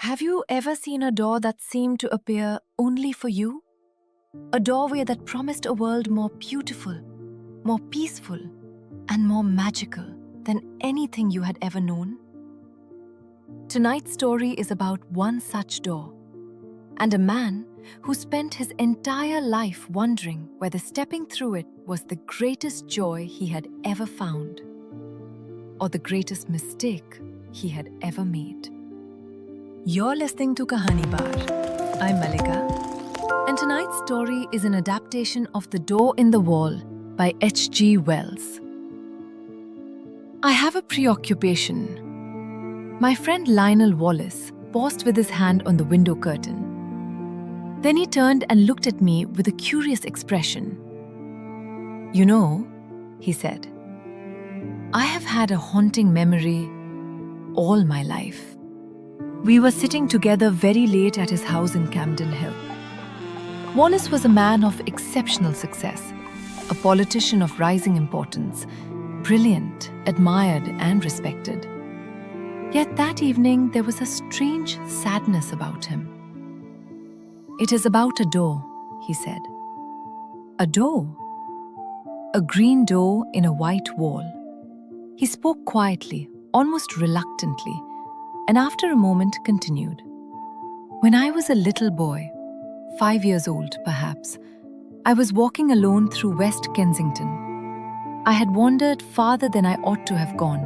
Have you ever seen a door that seemed to appear only for you? A doorway that promised a world more beautiful, more peaceful, and more magical than anything you had ever known? Tonight's story is about one such door, and a man who spent his entire life wondering whether stepping through it was the greatest joy he had ever found, or the greatest mistake he had ever made. You're listening to Kahani Bar. I'm Malika, and tonight's story is an adaptation of The Door in the Wall by H.G. Wells. I have a preoccupation. My friend Lionel Wallace paused with his hand on the window curtain. Then he turned and looked at me with a curious expression. "You know," he said, "I have had a haunting memory all my life." We were sitting together very late at his house in Camden Hill. Wallace was a man of exceptional success, a politician of rising importance, brilliant, admired, and respected. Yet that evening there was a strange sadness about him. "It is about a door," he said. "A door? A green door in a white wall." He spoke quietly, almost reluctantly, and after a moment continued. "When I was a little boy, 5 years old perhaps, I was walking alone through West Kensington. I had wandered farther than I ought to have gone.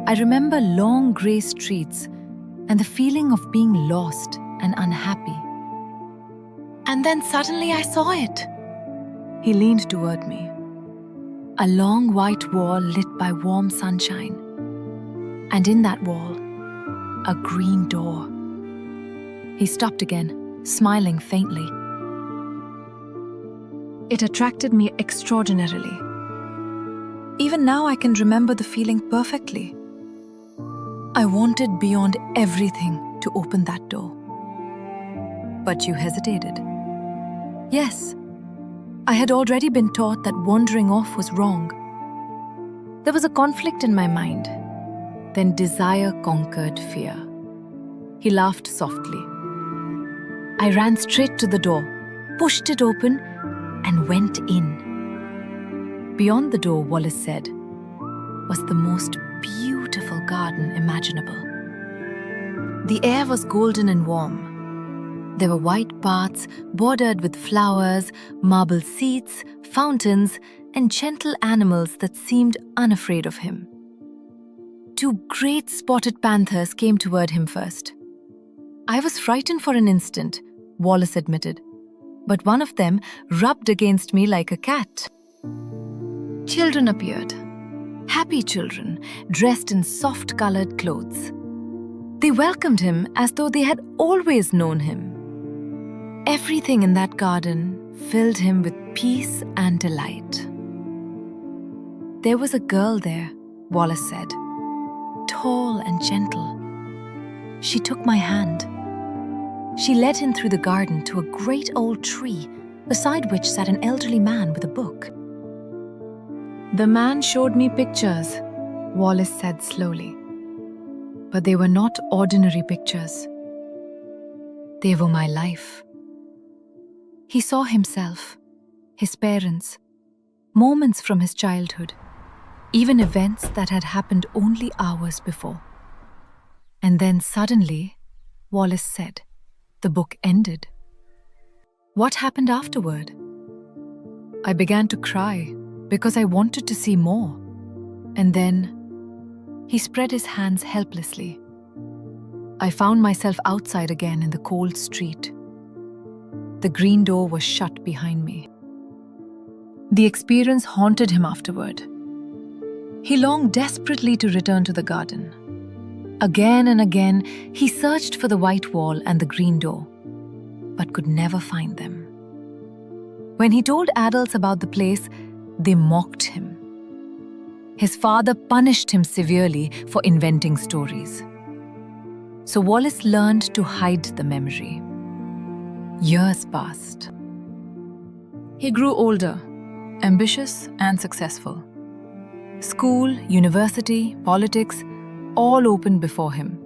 I remember long grey streets and the feeling of being lost and unhappy. And then suddenly I saw it." He leaned toward me. "A long white wall lit by warm sunshine. And in that wall, a green door." He stopped again, smiling faintly. It attracted me extraordinarily. Even now I can remember the feeling perfectly. I wanted beyond everything to open that door. "But you hesitated." "Yes. I had already been taught that wandering off was wrong. There was a conflict in my mind. Then desire conquered fear." He laughed softly. I ran straight to the door, pushed it open, and went in. Beyond the door, Wallace said, was the most beautiful garden imaginable. The air was golden and warm. There were white paths bordered with flowers, marble seats, fountains, and gentle animals that seemed unafraid of him. 2 great spotted panthers came toward him first. I was frightened for an instant, Wallace admitted, but one of them rubbed against me like a cat. Children appeared, happy children, dressed in soft-colored clothes. They welcomed him as though they had always known him. Everything in that garden filled him with peace and delight. "There was a girl there," Wallace said, "tall and gentle. She took my hand. She led him through the garden to a great old tree, beside which sat an elderly man with a book. The man showed me pictures," Wallace said slowly. "But they were not ordinary pictures. They were my life." He saw himself, his parents, moments from his childhood, even events that had happened only hours before. And then suddenly, Wallace said, the book ended. "What happened afterward?" "I began to cry because I wanted to see more. And then," he spread his hands helplessly, "I found myself outside again in the cold street. The green door was shut behind me." The experience haunted him afterward. He longed desperately to return to the garden. Again and again, he searched for the white wall and the green door, but could never find them. When he told adults about the place, they mocked him. His father punished him severely for inventing stories. So Wallace learned to hide the memory. Years passed. He grew older, ambitious and successful. School, university, politics, all opened before him.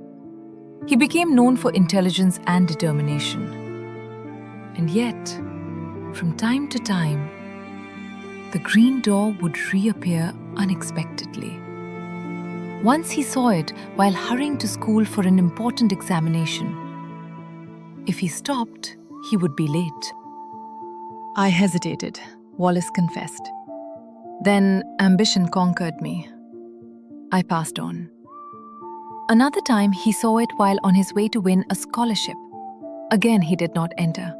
He became known for intelligence and determination. And yet, from time to time, the green door would reappear unexpectedly. Once he saw it while hurrying to school for an important examination. If he stopped, he would be late. I hesitated, Wallace confessed. Then ambition conquered me. I passed on. Another time, he saw it while on his way to win a scholarship. Again, he did not enter.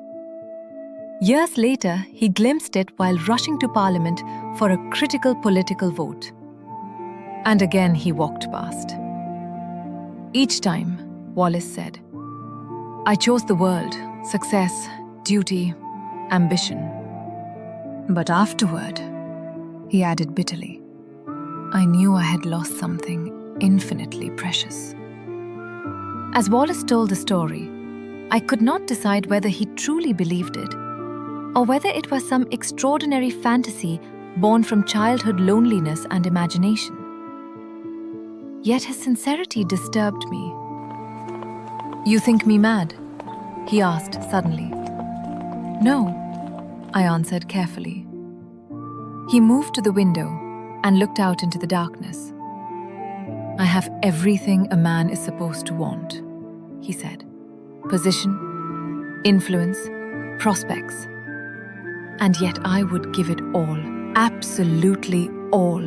Years later, he glimpsed it while rushing to Parliament for a critical political vote. And again, he walked past. Each time, Wallace said, I chose the world, success, duty, ambition. But afterward, he added bitterly, I knew I had lost something infinitely precious. As Wallace told the story, I could not decide whether he truly believed it or whether it was some extraordinary fantasy born from childhood loneliness and imagination. Yet his sincerity disturbed me. You think me mad? He asked suddenly. No, I answered carefully. He moved to the window and looked out into the darkness. I have everything a man is supposed to want, he said. Position, influence, prospects. And yet I would give it all, absolutely all,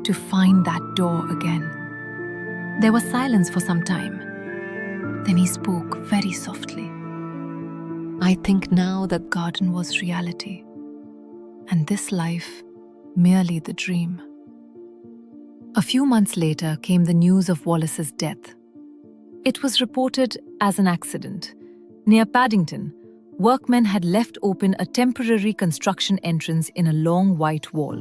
to find that door again. There was silence for some time. Then he spoke very softly. I think now the garden was reality, and this life merely the dream. A few months later came the news of Wallace's death. It was reported as an accident. Near Paddington, workmen had left open a temporary construction entrance in a long white wall.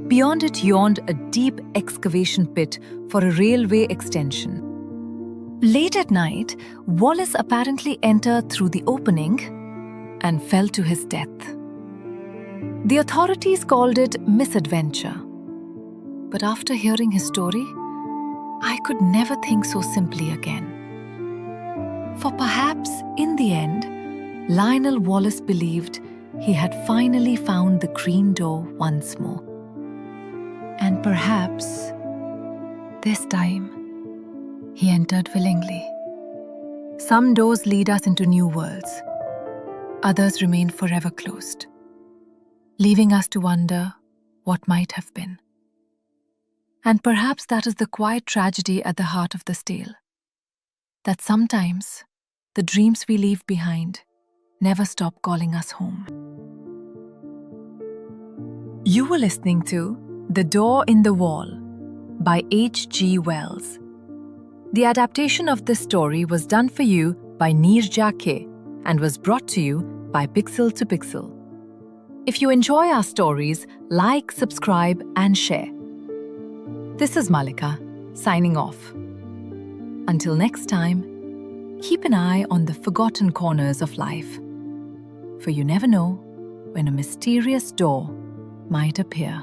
Beyond it yawned a deep excavation pit for a railway extension. Late at night, Wallace apparently entered through the opening and fell to his death. The authorities called it misadventure. But after hearing his story, I could never think so simply again. For perhaps, in the end, Lionel Wallace believed he had finally found the green door once more. And perhaps, this time, he entered willingly. Some doors lead us into new worlds. Others remain forever closed, leaving us to wonder what might have been. And perhaps that is the quiet tragedy at the heart of this tale. That sometimes the dreams we leave behind never stop calling us home. You were listening to The Door in the Wall by H.G. Wells. The adaptation of this story was done for you by Neerja K and was brought to you by Pixel to Pixel. If you enjoy our stories, like, subscribe, and share. This is Malika, signing off. Until next time, keep an eye on the forgotten corners of life, for you never know when a mysterious door might appear.